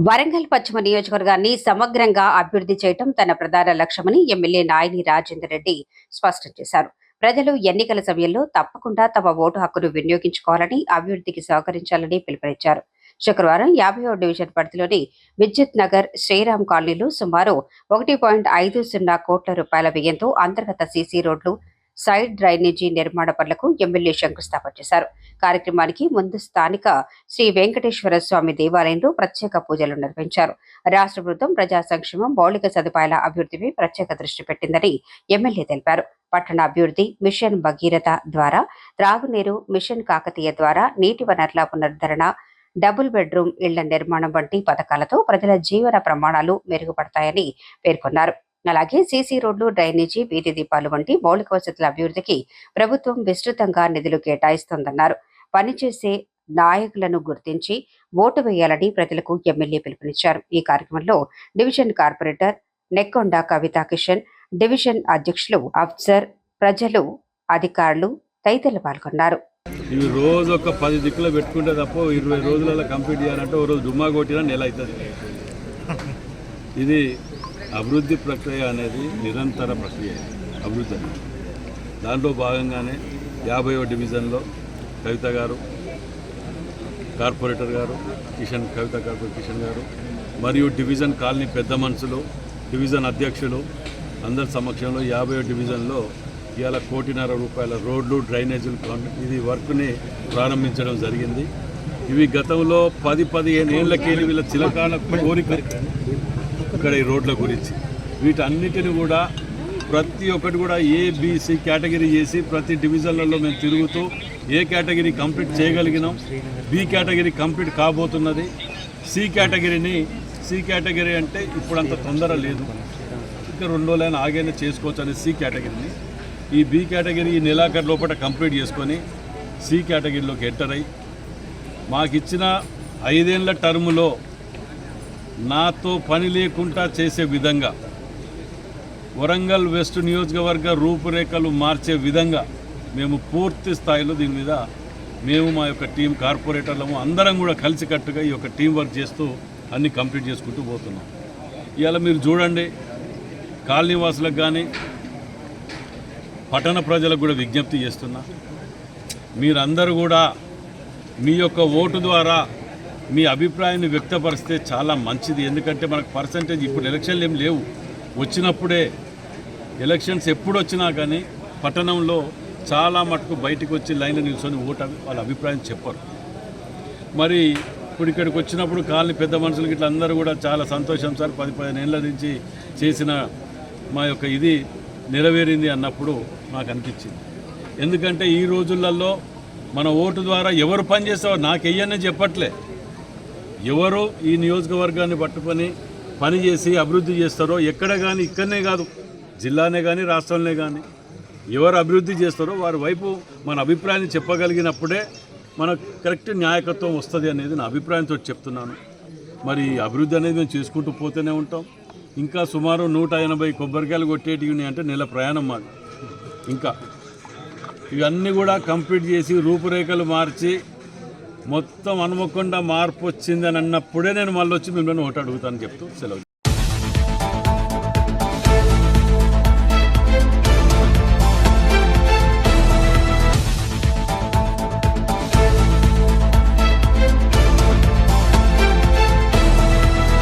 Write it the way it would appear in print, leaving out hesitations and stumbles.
వరంగల్ పశ్చిమ నియోజకవర్గాన్ని సమగ్రంగా అభివృద్ధి చేయడం తన ప్రధాన లక్ష్యమని ఎమ్మెల్యే నాయని రాజేందర్ రెడ్డి స్పష్టం చేశారు. ప్రజలు ఎన్నికల సమయంలో తప్పకుండా తమ ఓటు హక్కును వినియోగించుకోవాలని, అభివృద్ధికి సహకరించాలని పిలుపునిచ్చారు. శుక్రవారం 50వ డివిజన్ పరిధిలోని విద్యుత్ నగర్, శ్రీరామ్ కాలనీలో సుమారు 1.50 కోట్ల రూపాయల వ్యయంతో అంతర్గత సీసీ రోడ్లు, సైడ్ డ్రైనేజీ నిర్మాణ పనులకు ఎమ్మెల్యే శంకుస్థాపన చేశారు. కార్యక్రమానికి ముందు స్థానిక శ్రీ వెంకటేశ్వర స్వామి దేవాలయంలో ప్రత్యేక పూజలు నిర్వహించారు. రాష్ట్ర ప్రభుత్వం ప్రజా సంక్షేమం, మౌలిక సదుపాయాల అభివృద్ధిపై ప్రత్యేక దృష్టి పెట్టిందని ఎమ్మెల్యే తెలిపారు. పట్టణ అభివృద్ధి, మిషన్ భగీరథ ద్వారా త్రాగునీరు, మిషన్ కాకతీయ ద్వారా నీటి వనరుల పునరుద్ధరణ, డబుల్ బెడ్రూమ్ ఇళ్ల నిర్మాణం వంటి పథకాలతో ప్రజల జీవన ప్రమాణాలు మెరుగుపడతాయని పేర్కొన్నారు. అలాగే సీసీ రోడ్లు, డ్రైనేజీ, వీధి దీపాలు వంటి మౌలిక వసతుల అభివృద్ధికి ప్రభుత్వం విస్తృతంగా నిధులు కేటాయిస్తోందన్నారు. పనిచేసే నాయకులను గుర్తించి ఓటు వేయాలని ప్రజలకు ఎమ్మెల్యే పిలుపునిచ్చారు. ఈ కార్యక్రమంలో డివిజన్ కార్పొరేటర్ నెక్కొండ కవితా కిషన్, డివిజన్ అధ్యక్షులు అఫ్సర్, ప్రజలు, అధికారులు తదితరులు పాల్గొన్నారు. ఇవి రోజు ఒక 10 దిక్కులు పెట్టుకుంటే తప్ప 20 రోజులలో కంప్లీట్ చేయాలంటే ఓ రోజు దుమ్మా కొట్టినా నెల అవుతుంది. ఇది అభివృద్ధి ప్రక్రియ అనేది నిరంతర ప్రక్రియ. అభివృద్ధి అనేది దాంట్లో భాగంగానే 50వ డివిజన్లో కవిత గారు, కార్పొరేటర్ గారు కవిత కార్పొరేటర్ కిషన్ గారు మరియు డివిజన్ కాలనీ పెద్ద మనుషులు, డివిజన్ అధ్యక్షులు అందరి సమక్షంలో 50వ డివిజన్లో ఇవాళ 1.5 కోట్ల రోడ్లు, డ్రైనేజీలు ఇది వర్క్ని ప్రారంభించడం జరిగింది. ఇవి గతంలో 10-15 ఏళ్ళకేళ్ళి వీళ్ళ చిలకాల కోరిక ఇక్కడ ఈ రోడ్ల గురించి. వీటన్నిటిని కూడా ప్రతి ఒక్కటి కూడా ABC కేటగిరీ చేసి ప్రతి డివిజన్లలో మేము తిరుగుతూ ఏ కేటగిరీ కంప్లీట్ చేయగలిగినాం, B కేటగిరీ కంప్లీట్ కాబోతున్నది, C కేటగిరీ అంటే ఇప్పుడు అంత తొందర లేదు, ఇంకా 2 రోజులైనా ఆగైనా చేసుకోవచ్చు అనే C కేటగిరీని, ఈ B కేటగిరీ ఈ నెలాఖరు లోపల కంప్లీట్ చేసుకొని C కేటగిరీలోకి ఎంటర్ అయ్యి మాకిచ్చిన 5 ఏళ్ల టర్ములో నాతో పని లేకుండా చేసే విధంగా వరంగల్ వెస్ట్ నియోజకవర్గ రూపురేఖలు మార్చే విధంగా మేము పూర్తి స్థాయిలో దీని మీద మేము మా యొక్క టీం కార్పొరేటర్లము అందరం కూడా కలిసికట్టుగా ఈ యొక్క టీం వర్క్ చేస్తూ అన్నీ కంప్లీట్ చేసుకుంటూ పోతున్నాం. ఇవాళ మీరు చూడండి, కాలనీవాసులకు కానీ పట్టణ ప్రజలకు కూడా విజ్ఞప్తి చేస్తున్నా, మీరందరూ కూడా మీ యొక్క ఓటు ద్వారా మీ అభిప్రాయాన్ని వ్యక్తపరిస్తే చాలా మంచిది. ఎందుకంటే మనకు పర్సంటేజ్ ఇప్పుడు ఎలక్షన్లు ఏం లేవు, వచ్చినప్పుడే ఎలక్షన్స్ ఎప్పుడు వచ్చినా కానీ పట్టణంలో చాలా మటుకు బయటకు వచ్చి లైన్లో నిల్చొని ఓటు వాళ్ళ అభిప్రాయం చెప్పరు. మరి ఇప్పుడు ఇక్కడికి వచ్చినప్పుడు కాలనీ పెద్ద మనుషులకి ఇట్లా అందరూ కూడా చాలా సంతోషం సార్, 10-15 ఏళ్ళ నుంచి చేసిన మా యొక్క ఇది నెరవేరింది అన్నప్పుడు నాకు అనిపించింది. ఎందుకంటే ఈ రోజులలో మన ఓటు ద్వారా ఎవరు పని చేస్తారో నాకు వెయ్యని చెప్పట్లే, ఎవరు ఈ నియోజకవర్గాన్ని పట్టుకొని పనిచేసి అభివృద్ధి చేస్తారో ఎక్కడ కానీ, ఇక్కడనే కాదు జిల్లానే కానీ రాష్ట్రంలో కానీ ఎవరు అభివృద్ధి చేస్తారో వారి వైపు మన అభిప్రాయాన్ని చెప్పగలిగినప్పుడే మనకు కరెక్ట్ న్యాయకత్వం వస్తుంది అనేది నా అభిప్రాయంతో చెప్తున్నాను. మరి అభివృద్ధి అనేది మేము చేసుకుంటూ పోతూనే ఉంటాం. ఇంకా సుమారు 180 కొబ్బరికాయలు కొట్టేటివి ఉన్నాయి అంటే నెల ప్రయాణం మాది. ఇంకా ఇవన్నీ కూడా కంప్లీట్ చేసి రూపురేఖలు మార్చి మొత్తం హనుమకొండ మార్పు వచ్చిందని అన్నప్పుడే నేను మళ్ళీ వచ్చి మిమ్మల్ని ఓటు అడుగుతాను చెప్తూ సెలవు.